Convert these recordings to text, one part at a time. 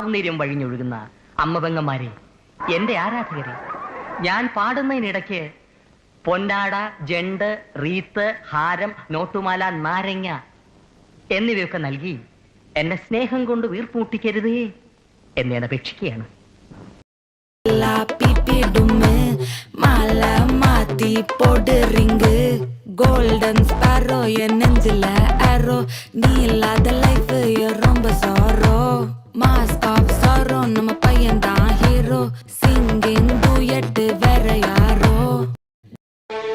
മാർന്നീര്യം വഴിഞ്ഞൊഴുകുന്ന അമ്മപെങ്ങന്മാരെ, എന്റെ ആരാധകരെ, ഞാൻ പാടുന്നതിനിടയ്ക്ക് പൊന്നാട, ജണ്ട്, റീത്ത്, ഹാരം, നോട്ടുമാല, നാരങ്ങ എന്നിവയൊക്കെ നൽകി എന്നെ സ്നേഹം കൊണ്ട് വീർപ്പൂട്ടിക്കരുതേ എന്നെ അപേക്ഷിക്കുകയാണ്. கோல்டன் ஸ்பாரோ என் நெஞ்சில ஆரோ, நீ இல்லாத லைஃப் ரொம்ப சாரோ, மாஸ்க் ஆஃப் சாரோ, நம்ம பையன் தான் ஹீரோ, சிங்கிங் டூயட் வேற யாரோ.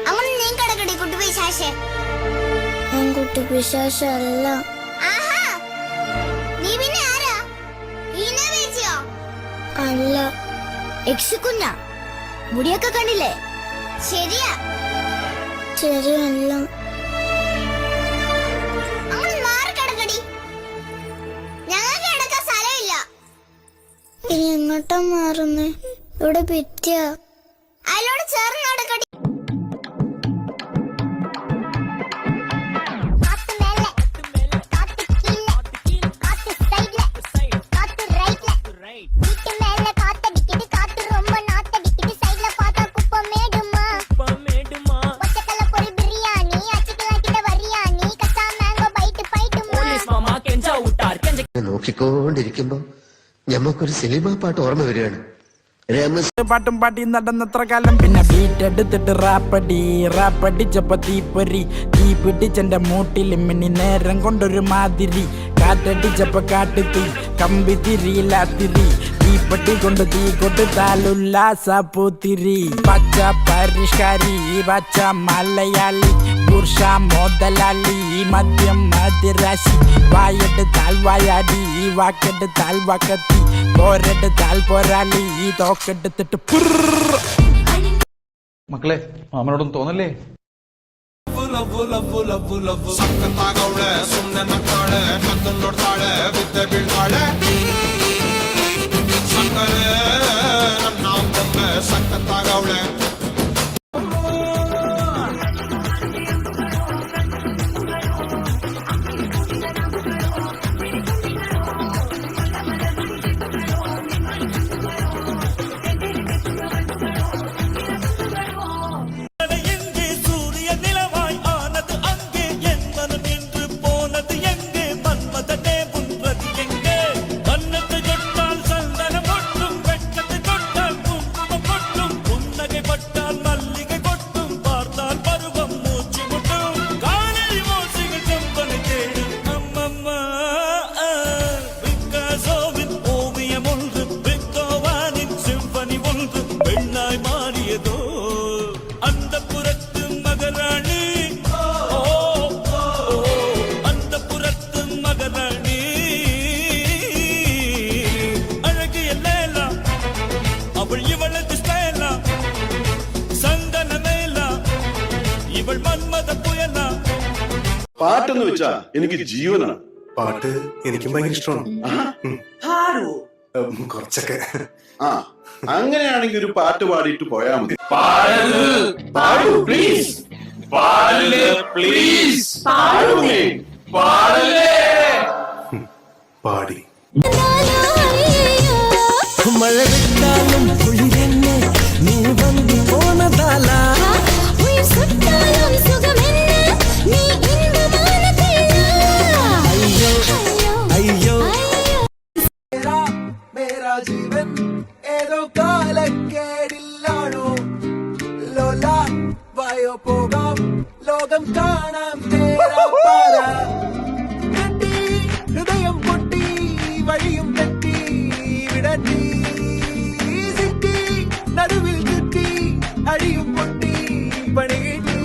അമ്മ നീ കടകടി കുട്ടി പിശാശേ. ഞാൻ കുട്ടി പിശാശല്ല. ആഹാ, നീ പിന്നെ ആരാ? ഈന വേച്ചിയോ? അല്ല. യക്ഷിക്കുഞ്ഞ, മുടിയൊക്കെ കണ്ടില്ലേ? ശരിയാ. ശരിയല്ല. അമ്മ മാറി കിടക്കടി, ഞങ്ങൾക്ക് കിടക്കാൻ സ്ഥലമില്ല. ഇനി എങ്ങോട്ടാ മാറുന്നേ? ഇവിടെ ഭിത്തിയാ. അതിലോട് ചേർന്ന് നടക്കടി. നോക്കിക്കൊണ്ടിരിക്കുമ്പോ ഞമ്മക്കൊരു സിനിമ പാട്ട് ഓർമ്മ വരികയാണ്. പാട്ടും പാട്ടി നടന്നത്ര കാലം, പിന്നെ ബീറ്റ് എടുത്തിട്ട് റാപ്പടിച്ചപ്പോ തീപ്പൊരി, തീ പിടിച്ചെന്റെ മൂട്ടിൽ മിന്നി നേരം കൊണ്ടൊരു മാതിരി, കാറ്റടിച്ചപ്പോ കാട്ടുതീ, കമ്പി തിരിയില്ലാത്തിരി, തീപ്പട്ടി കൊണ്ട് തീ കൊടുത്താലുല്ലാസ പൂത്തിരി, പച്ച പരിഷ്കാരി, പച്ച മലയാളി, പുരുഷ മുതലാളി, മദ്യം മതിരാശി, വായെടുത്താൽ വായാടി, വാക്കെടുത്താൽ വാക്കത്തി, പോരെടുത്താൽ പോരാളി, തോക്കെടുത്തിട്ട് മക്കളെ, മാമനോടൊന്നും തോന്നല്ലേ? ಸಕ್ಕತ್ತಾಗವಳೆ ಸುಮ್ನೆ ನಕ್ಕಾಳೆ, ಕದ್ದು ನೋಡ್ತಾಳೆ, ಬಿದ್ದೆ ಬೀಳ್ತಾಳೆ, ಸಕ್ಕರೆ ನನ್ನ ಬೊಮ್ಮೆ ಸಕ್ಕತ್ತಾಗವಳೆ. പാട്ടെന്ന് വെച്ചാ എനിക്ക് ജീവനാണ്. പാട്ട് എനിക്കും ഭയങ്കര ഇഷ്ടമാണ്. കുറച്ചൊക്കെ. ആ, അങ്ങനെയാണെങ്കിൽ ഒരു പാട്ട് പാടിയിട്ട് പോയാ മതി. പാടി മഴ വിട്ടാലും കുളിരെന്നെ നീ വന്നു പോണതാല, അയ്യോ മേരാ ജീവൻ ഏതോ കാലക്കേടില്ലാണോ, ലോല വായോ പോകാം ലോകം കാണാം തേരാ പാര, കെട്ടി ഹൃദയം പൊട്ടി വഴിയും തെറ്റി വിടറ്റി, സിറ്റി നടുവിൽ ചുറ്റി അഴിയും പൊട്ടി പണി കിട്ടി.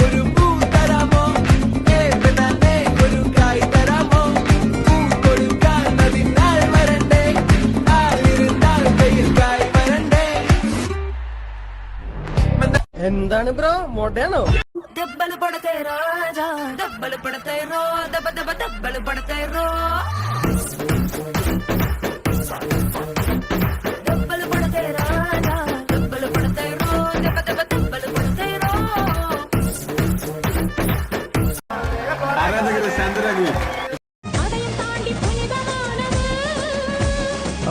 ഒരു പൂ തരാമോ, ഒരു കായ് തരാമോ, പൂ കൊടുക്കാൻ അതിനാൾ വരണ്ടേ, ആളിരുന്നാൾ കയ്യിൽ കായ് വരണ്ടേ. എന്താണ് ബ്രോ, മോഡേണോ? ദബ്ബല് പടത്തെ രാജാ, ദബ്ബല് പടത്തെ റോ, ദബ ദബ ദബ്ബല് പടത്തെ റോ, ദബ്ബല് പടത്തെ രാജാ, ദബ്ബല് പടത്തെ റോ, ദബ ദബ ദബ്ബല് പടത്തെ റോ. ആരാധകരെ ശാന്തരാകുക.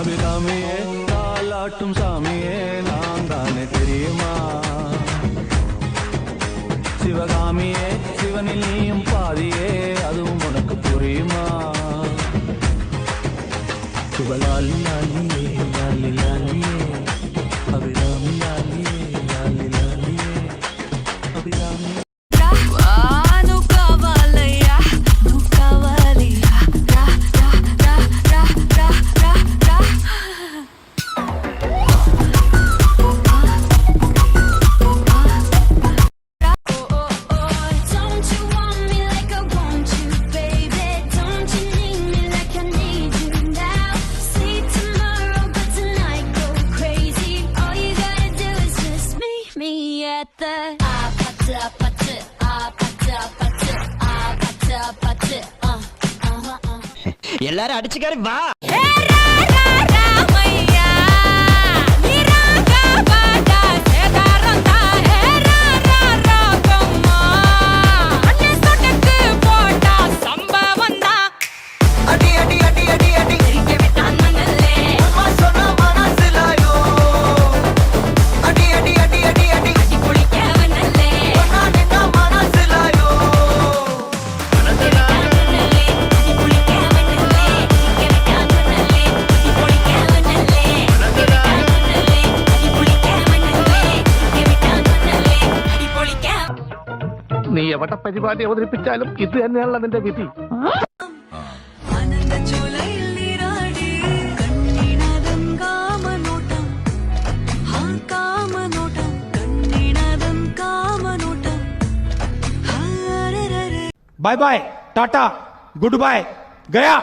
அபிராமியே தாலாட்டும் சாமியே நான் தானே தெரியுமா சிவகாமியே சிவனில் நீயும் பாதியே அதுவும் உனக்கு புரியுமா சுபலாலி லாலியே லாலி லாலியே அபிராமி லாலியே லாலி லாலியே அபிராமி எல்லாரும் அடிச்சுக்காரு வா. നീ എവിടെ പരിപാടി അവതരിപ്പിച്ചാലും ഇത് തന്നെയാണല്ലോ നിന്റെ വിധി. Bye bye tata good bye गया.